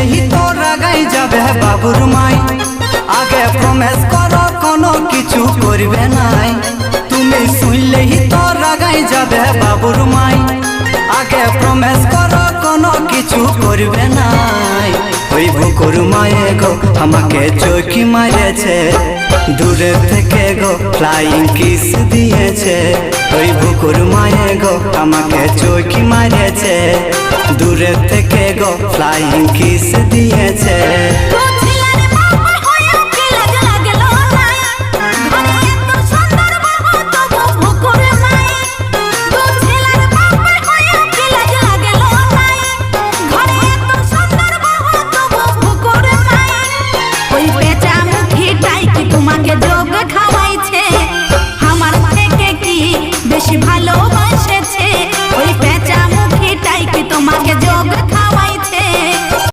শুনলেই তো রাগাই যাবে বাবুর মাই। আগে প্রমিস করো কোনো কিছু করবে নাই। তুমি শুনলেই তো রাগাই যাবে বাবুর মাই। আগে প্রমিস করো কোনো কিছু করবে নাই। ওই বুকুর মায়ে গো আমাকে চৌকি মারেছে, দূরে থেকে গো ফ্লাইং কিস দিয়েছে। ওই বুকুর মায়ে গো আমাকে চৌকি মারেছে, দূরে থেকে গো ফ্লাইং কিস দিয়েছে।